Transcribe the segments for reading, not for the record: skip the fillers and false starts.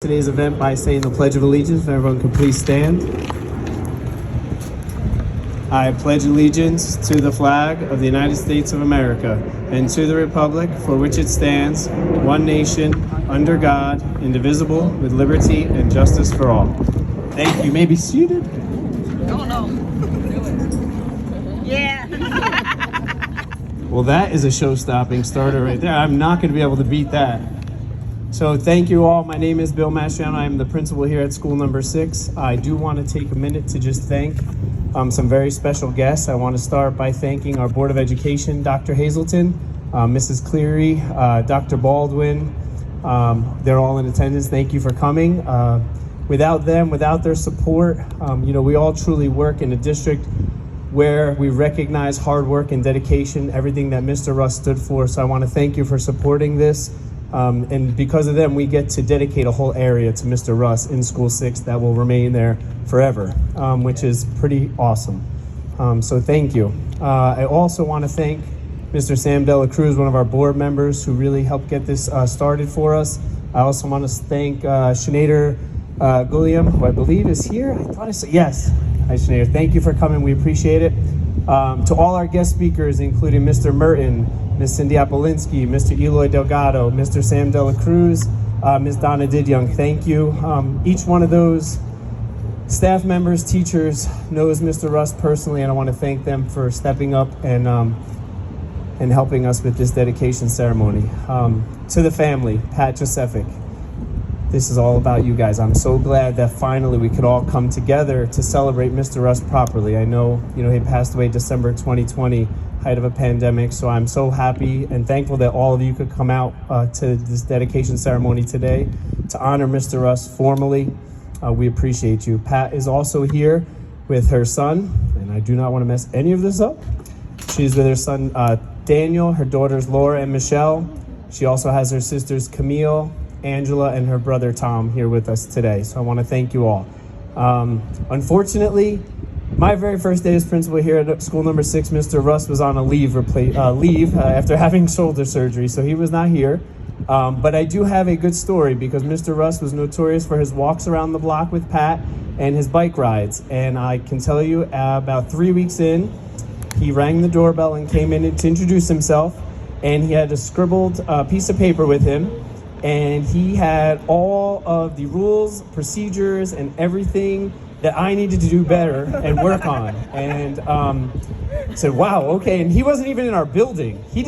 Today's event by saying the Pledge of Allegiance. If everyone could please stand. I pledge allegiance to the flag of the United States of America and to the republic for which it stands, one nation, under God, indivisible, with liberty and justice for all. Thank you. You may be seated. Oh no. Yeah. Well, that is a show-stopping starter right there. I'm not going to be able to beat that. So thank you all. My name is Bill Mastriano. I'm the principal here at school number 6. I do want to take a minute to just thank some very special guests. I want to start by thanking our Board of Education, Dr. Hazelton, Mrs. Cleary, Dr. Baldwin. They're all in attendance. Thank you for coming. Without them, without their support, we all truly work in a district where we recognize hard work and dedication, everything that Mr. Russ stood for. So I want to thank you for supporting this. And because of them, we get to dedicate a whole area to Mr. Russ in School 6 that will remain there forever, which is pretty awesome. So thank you. I also want to thank Mr. Sam Dela Cruz, one of our board members, who really helped get this started for us. I also want to thank Sinead Gulliam, who I believe is here. I thought I said yes. Hi, Sinead. Thank you for coming. We appreciate it. To all our guest speakers, including Mr. Merton, Ms. Cindy Apolinsky, Mr. Eloy Delgado, Mr. Sam Dela Cruz, Ms. Donna Didyoung, thank you. Each one of those staff members, teachers, knows Mr. Russ personally, and I want to thank them for stepping up and helping us with this dedication ceremony. To the family, Pat Josephic, this is all about you guys. I'm so glad that finally we could all come together to celebrate Mr. Russ properly. I know, he passed away December 2020, height of a pandemic, so I'm so happy and thankful that all of you could come out to this dedication ceremony today to honor Mr. Russ formally. We appreciate you. Pat is also here with her son, and I do not want to mess any of this up. She's with her son Daniel, her daughters Laura and Michelle. She also has her sisters Camille, Angela, and her brother Tom here with us today. So I want to thank you all. Unfortunately, my very first day as principal here at school number 6, Mr. Russ was on a leave after having shoulder surgery, so he was not here. But I do have a good story because Mr. Russ was notorious for his walks around the block with Pat and his bike rides. And I can tell you, about 3 weeks in, he rang the doorbell and came in to introduce himself, and he had a scribbled piece of paper with him. And he had all of the rules, procedures, and everything that I needed to do better and work on. And said, wow, okay. And he wasn't even in our building. He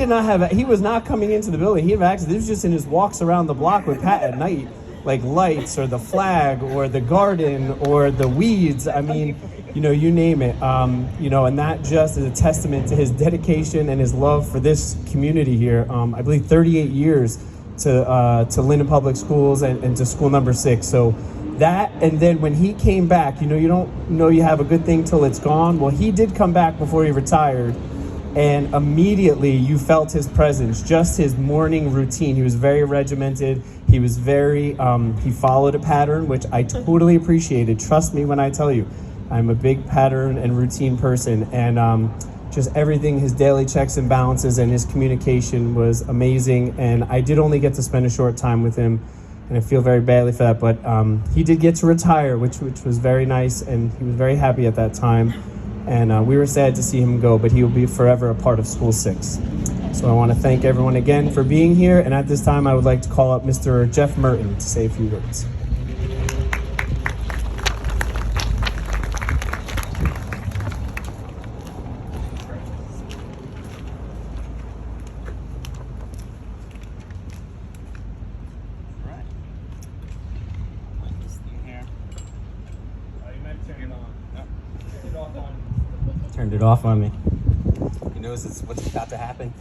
was not coming into the building. He had access. This was just in his walks around the block with Pat at night, like lights or the flag or the garden or the weeds. I mean, you name it. And that just is a testament to his dedication and his love for this community here. I believe 38 years to Linden Public Schools and to school number 6. So that, and then when he came back, you don't know you have a good thing till it's gone. Well, he did come back before he retired, and immediately you felt his presence, just his morning routine. He was very regimented. He was very, he followed a pattern, which I totally appreciated. Trust me when I tell you, I'm a big pattern and routine person, and just everything, his daily checks and balances and his communication was amazing. And I did only get to spend a short time with him, and I feel very badly for that, but he did get to retire, which was very nice, and he was very happy at that time. And we were sad to see him go, but he will be forever a part of School 6. So I want to thank everyone again for being here, and at this time I would like to call up Mr. Jeff Merton to say a few words. Turned it off on me. He knows what's about to happen.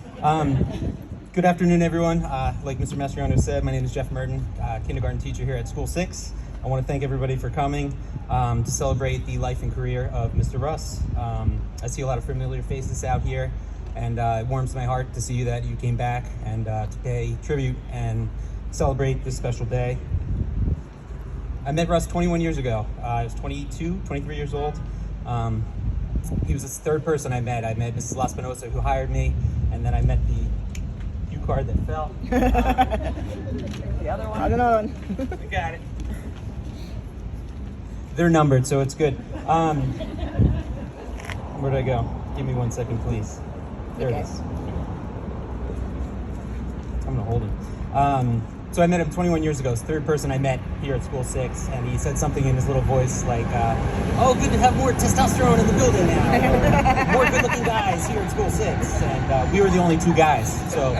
Good afternoon, everyone. Like Mr. Mastriano said, my name is Jeff Merton, kindergarten teacher here at School 6. I want to thank everybody for coming to celebrate the life and career of Mr. Russ. I see a lot of familiar faces out here, and it warms my heart to see that you came back and to pay tribute and celebrate this special day. I met Russ 21 years ago. I was 23 years old. He was the third person I met. I met Mrs. Laspinosa, who hired me, and then I met the cue card that fell. The other one. I don't know. We got it. they're numbered, so it's good. Where'd I go? Give me 1 second, please. There it is. I'm gonna hold him. So I met him 21 years ago. It's the third person I met here at School 6, and he said something in his little voice like, oh, good to have more testosterone in the building now. Or, more good-looking guys here at School 6. And we were the only two guys, so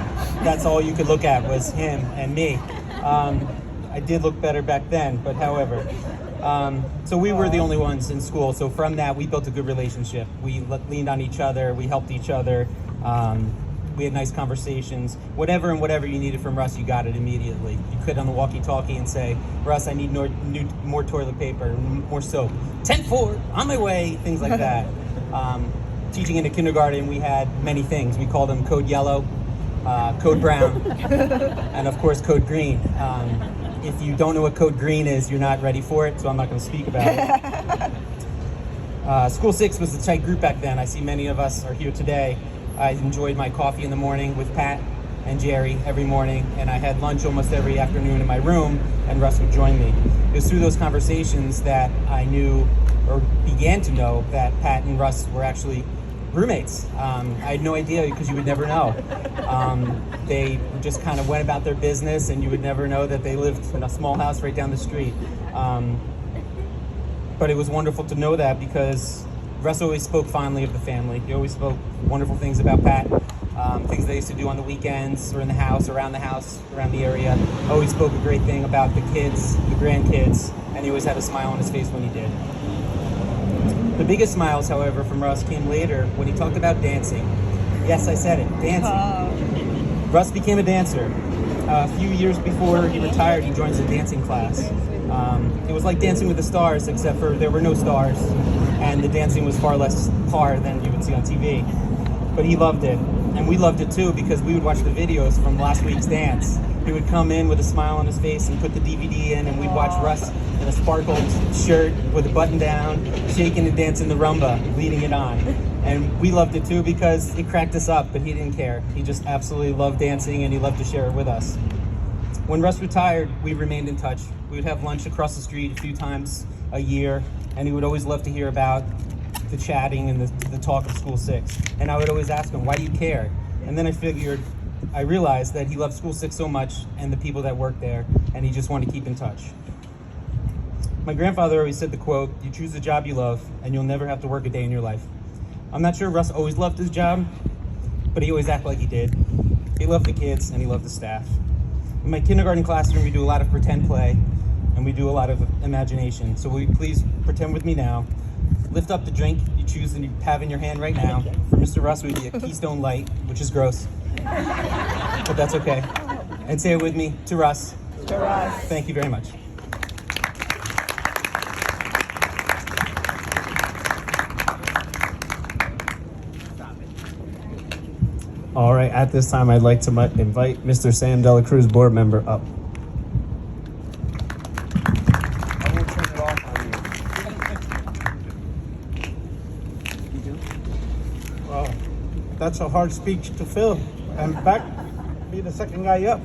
that's all you could look at was him and me. I did look better back then, but however. So we were the only ones in school, so from that we built a good relationship. We leaned on each other, we helped each other. We had nice conversations. Whatever you needed from Russ, you got it immediately. You could on the walkie-talkie and say, Russ, I need more toilet paper, more soap. 10-4, on my way, things like that. Teaching in a kindergarten, we had many things. We called them Code Yellow, Code Brown, and of course Code Green. If you don't know what Code Green is, you're not ready for it, so I'm not going to speak about it. School 6 was a tight group back then. I see many of us are here today. I enjoyed my coffee in the morning with Pat and Jerry every morning, and I had lunch almost every afternoon in my room, and Russ would join me. It was through those conversations that I knew, or began to know, that Pat and Russ were actually roommates. I had no idea, because you would never know. They just kind of went about their business, and you would never know that they lived in a small house right down the street. But it was wonderful to know that, because Russ always spoke fondly of the family. He always spoke wonderful things about Pat, things they used to do on the weekends or in the house, around the area. Always spoke a great thing about the kids, the grandkids, and he always had a smile on his face when he did. The biggest smiles, however, from Russ came later when he talked about dancing. Yes, I said it, dancing. Russ became a dancer. A few years before he retired, he joined a dancing class. It was like Dancing with the Stars, except for there were no stars, and the dancing was far less hard than you would see on TV. But he loved it, and we loved it too, because we would watch the videos from last week's dance. He would come in with a smile on his face and put the DVD in, and we'd watch Russ in a sparkled shirt with a button down, shaking and dancing the rumba, leading it on. And we loved it too, because it cracked us up, but he didn't care. He just absolutely loved dancing, and he loved to share it with us. When Russ retired, we remained in touch. We would have lunch across the street a few times a year, and he would always love to hear about the chatting and the talk of School 6. And I would always ask him, why do you care? And then I realized that he loved School 6 so much and the people that work there, and he just wanted to keep in touch. My grandfather always said the quote, you choose the job you love, and you'll never have to work a day in your life. I'm not sure Russ always loved his job, but he always acted like he did. He loved the kids, and he loved the staff. In my kindergarten classroom, we do a lot of pretend play, and we do a lot of imagination. So will you please pretend with me now? Lift up the drink you choose and you have in your hand right now. For Mr. Russ, it would be a Keystone Light, which is gross, but that's okay. And say it with me, to Russ. To Russ. Thank you very much. All right, at this time, I'd like to invite Mr. Sam Dela Cruz, board member, up. I won't turn it off on you. You do? Well, that's a hard speech to fill. And back, be the second guy up.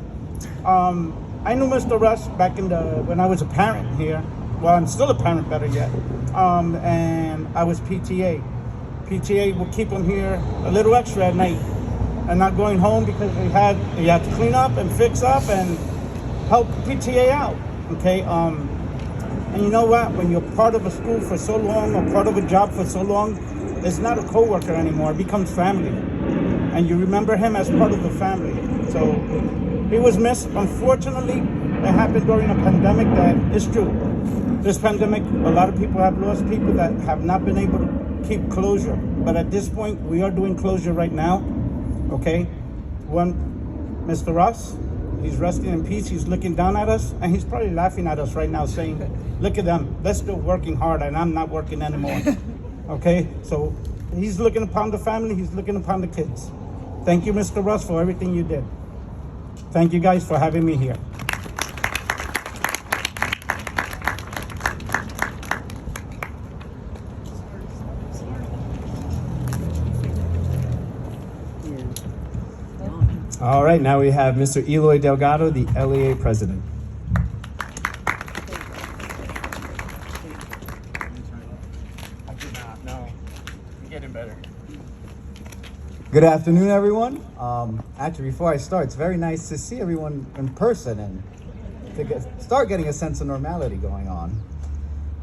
I knew Mr. Russ back when I was a parent here. Well, I'm still a parent, better yet. And I was PTA. PTA would keep him here a little extra at night, and not going home because you had to clean up and fix up and help PTA out, okay? And you know what? When you're part of a school for so long or part of a job for so long, it's not a coworker anymore. It becomes family, and you remember him as part of the family. So he was missed. Unfortunately, it happened during a pandemic. That is true. This pandemic, a lot of people have lost people that have not been able to keep closure. But at this point, we are doing closure right now. Okay, Mr. Ross, he's resting in peace. He's looking down at us, and he's probably laughing at us right now, saying, "Look at them. They're still working hard, and I'm not working anymore." Okay, so he's looking upon the family. He's looking upon the kids. Thank you, Mr. Ross, for everything you did. Thank you guys for having me here. All right, now we have Mr. Eloy Delgado, the LEA president. better. Good afternoon, everyone. Actually, before I start, it's very nice to see everyone in person and to start getting a sense of normality going on.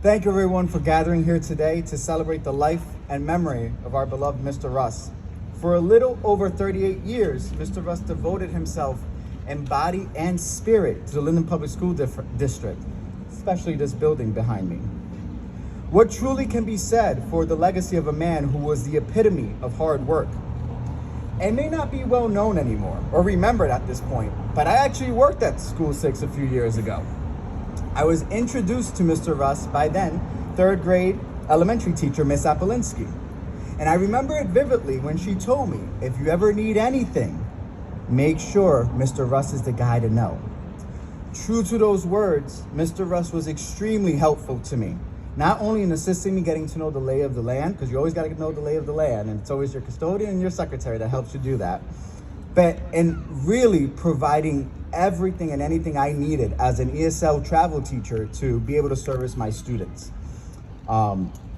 Thank you, everyone, for gathering here today to celebrate the life and memory of our beloved Mr. Russ. For a little over 38 years, Mr. Russ devoted himself in body and spirit to the Linden Public School District, especially this building behind me. What truly can be said for the legacy of a man who was the epitome of hard work? It may not be well known anymore or remembered at this point, but I actually worked at School 6 a few years ago. I was introduced to Mr. Russ by then third grade elementary teacher, Miss Apolinski. And I remember it vividly when she told me, if you ever need anything, make sure Mr. Russ is the guy to know. True to those words, Mr. Russ was extremely helpful to me, not only in assisting me getting to know the lay of the land, because you always got to know the lay of the land, and it's always your custodian and your secretary that helps you do that, but in really providing everything and anything I needed as an ESL travel teacher to be able to service my students.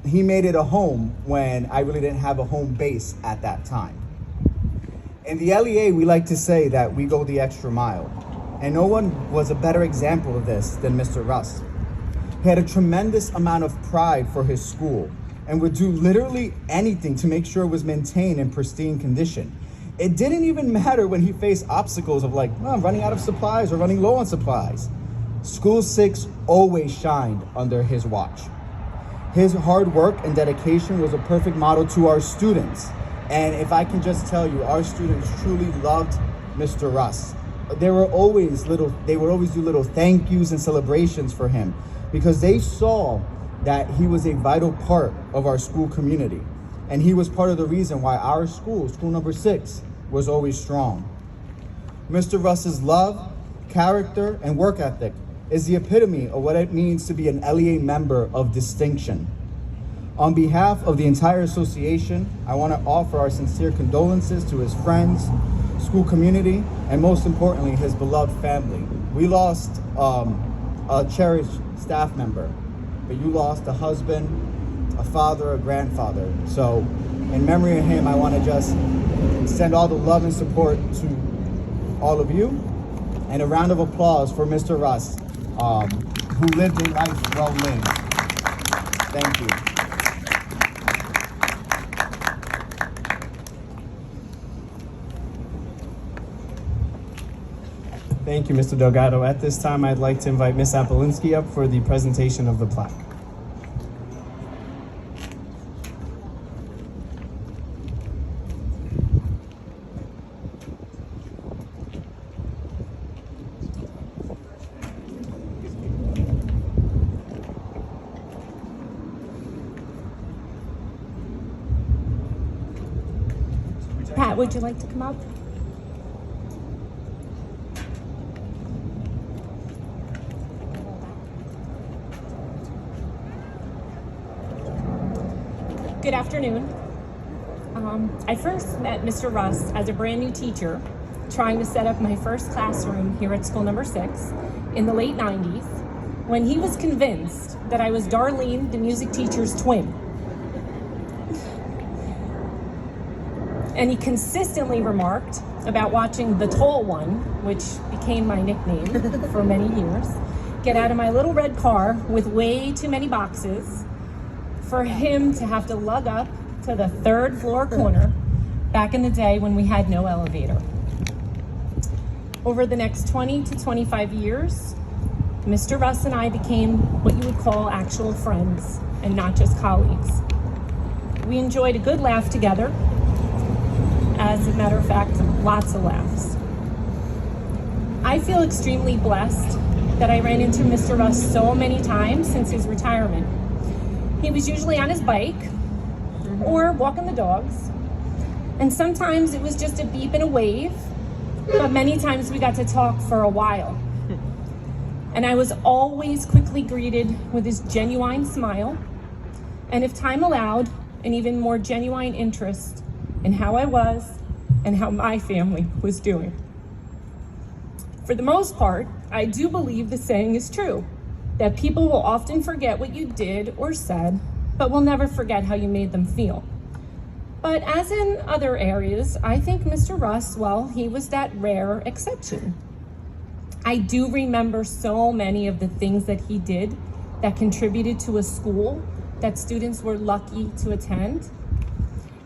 He made it a home when I really didn't have a home base at that time. In the LEA, we like to say that we go the extra mile, and no one was a better example of this than Mr. Russ. He had a tremendous amount of pride for his school and would do literally anything to make sure it was maintained in pristine condition. It didn't even matter when he faced obstacles of like, I'm running out of supplies or running low on supplies. School 6 always shined under his watch. His hard work and dedication was a perfect model to our students. And if I can just tell you, our students truly loved Mr. Russ. They would always do little thank yous and celebrations for him because they saw that he was a vital part of our school community. And he was part of the reason why our school, school number 6, was always strong. Mr. Russ's love, character, and work ethic is the epitome of what it means to be an LEA member of distinction. On behalf of the entire association, I want to offer our sincere condolences to his friends, school community, and most importantly, his beloved family. We lost a cherished staff member, but you lost a husband, a father, a grandfather. So in memory of him, I want to just send all the love and support to all of you, and a round of applause for Mr. Russ, who lived a life well lived. Thank you. Thank you, Mr. Delgado. At this time, I'd like to invite Ms. Apolinski up for the presentation of the plaque. Pat, would you like to come up? Good afternoon. I first met Mr. Russ as a brand new teacher trying to set up my first classroom here at school number 6 in the late 90s when he was convinced that I was Darlene, the music teacher's twin. And he consistently remarked about watching The Tall One, which became my nickname for many years, get out of my little red car with way too many boxes for him to have to lug up to the 3rd floor corner back in the day when we had no elevator. Over the next 20 to 25 years, Mr. Russ and I became what you would call actual friends and not just colleagues. We enjoyed a good laugh together. As a matter of fact, lots of laughs. I feel extremely blessed that I ran into Mr. Russ so many times since his retirement. He was usually on his bike or walking the dogs, and sometimes it was just a beep and a wave, but many times we got to talk for a while. And I was always quickly greeted with his genuine smile, and if time allowed, an even more genuine interest in how I was and how my family was doing. For the most part, I do believe the saying is true, that people will often forget what you did or said, but will never forget how you made them feel. But as in other areas, I think Mr. Russ, well, he was that rare exception. I do remember so many of the things that he did that contributed to a school that students were lucky to attend,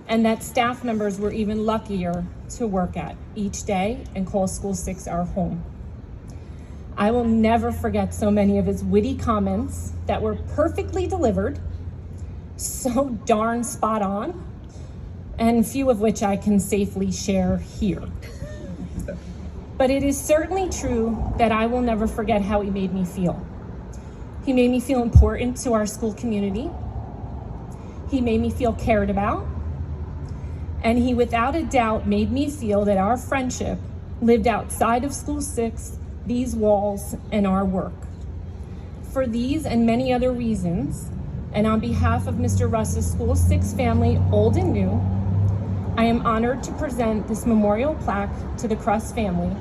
and that staff members were even luckier to work at each day and call School 6 our home. I will never forget so many of his witty comments that were perfectly delivered, so darn spot on, and few of which I can safely share here. But it is certainly true that I will never forget how he made me feel. He made me feel important to our school community. He made me feel cared about. And he, without a doubt, made me feel that our friendship lived outside of School 6, these walls, and our work. For these and many other reasons, and on behalf of Mr. Russ's School 6 family, old and new, I am honored to present this memorial plaque to the Krus family,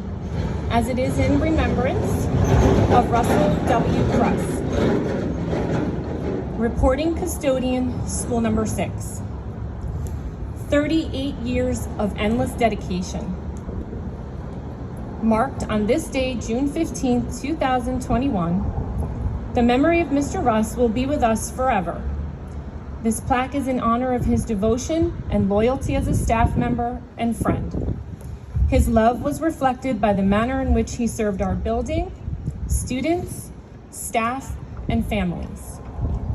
as it is in remembrance of Russell W. Krus, reporting custodian, School number 6. 38 years of endless dedication. Marked on this day, June 15, 2021, the memory of Mr. Russ will be with us forever. This plaque is in honor of his devotion and loyalty as a staff member and friend. His love was reflected by the manner in which he served our building, students, staff, and families.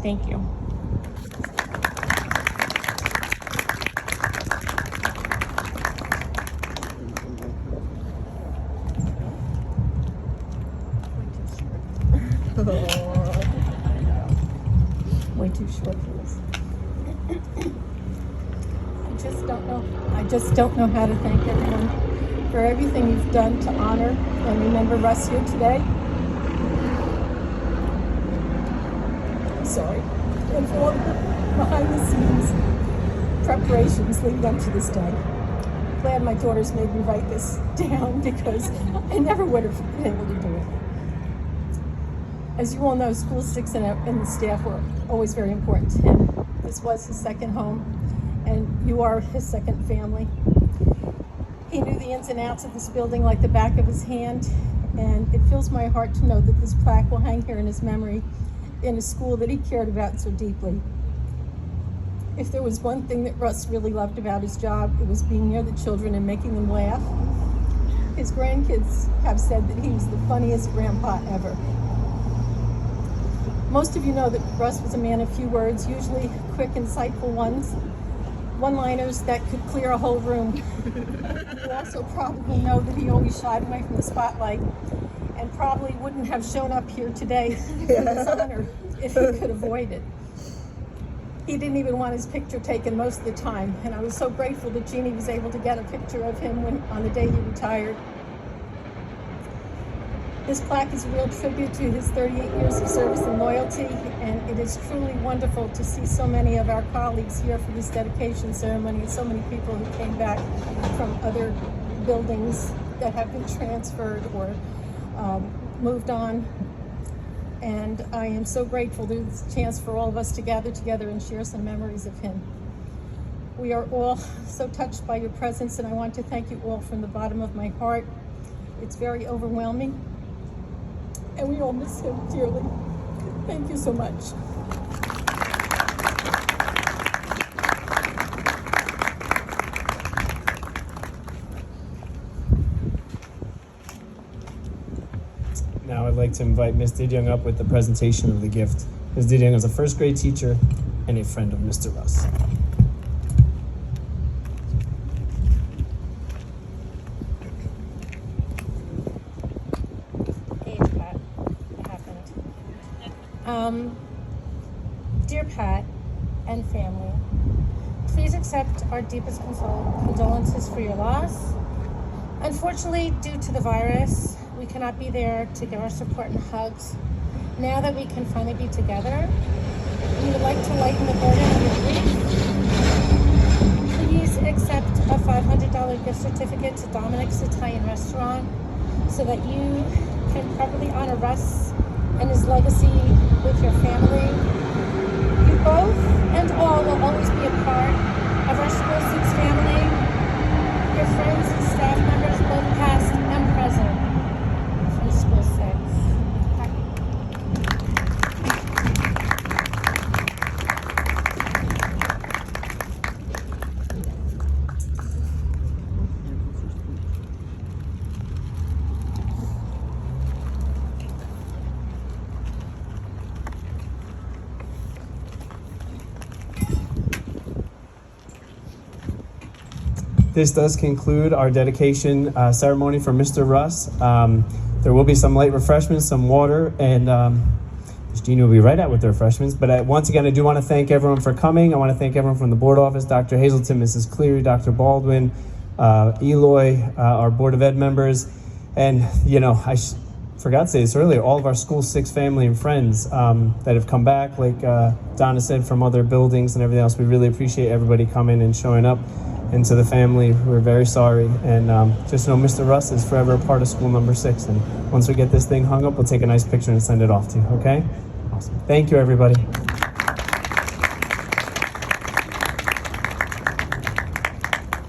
Thank you. Way too short for this. I just don't know how to thank everyone for everything you've done to honor and remember Russ here today. I'm sorry. And for all the behind the scenes preparations leading up to this day. Glad my daughters made me write this down because I never would have been able to do it. As you all know, School 6 and the staff were always very important to him. This was his second home, and you are his second family. He knew the ins and outs of this building like the back of his hand, and it fills my heart to know that this plaque will hang here in his memory in a school that he cared about so deeply. If there was one thing that Russ really loved about his job, it was being near the children and making them laugh. His grandkids have said that he was the funniest grandpa ever. Most of you know that Russ was a man of few words, usually quick, insightful ones, one-liners that could clear a whole room. You also probably know that he always shied away from the spotlight and probably wouldn't have shown up here today in his honor if he could avoid it. He didn't even want his picture taken most of the time, and I was so grateful that Jeannie was able to get a picture of him on the day he retired. This plaque is a real tribute to his 38 years of service and loyalty, and it is truly wonderful to see so many of our colleagues here for this dedication ceremony, and so many people who came back from other buildings that have been transferred or moved on. And I am so grateful to this chance for all of us to gather together and share some memories of him. We are all so touched by your presence, and I want to thank you all from the bottom of my heart. It's very overwhelming, and we all miss him dearly. Thank you so much. Now I'd like to invite Ms. Didyung up with the presentation of the gift. Ms. Didyung is a first grade teacher and a friend of Mr. Russ. Hey, Pat. What happened? Dear Pat and family, please accept our deepest condolences for your loss. Unfortunately, due to the virus, we cannot be there to give our support and hugs. Now that we can finally be together, we would like to lighten the burden of your grief. Please accept a $500 gift certificate to Dominic's Italian Restaurant so that you can properly honor Russ and his legacy with your family. You both and all will always be a part of our school this does conclude our dedication ceremony for Mr. Russ. There will be some light refreshments, some water, and Gina will be right out with the refreshments. But once again, I do want to thank everyone for coming. I want to thank everyone from the board office, Dr. Hazelton, Mrs. Cleary, Dr. Baldwin, Eloy, our Board of Ed members, and I forgot to say this earlier, all of our School 6 family and friends that have come back, like Donna said, from other buildings and everything else. We really appreciate everybody coming and showing up. And to the family, we're very sorry. And just know Mr. Russ is forever a part of School number 6. And once we get this thing hung up, we'll take a nice picture and send it off to you, okay? Awesome. Thank you, everybody.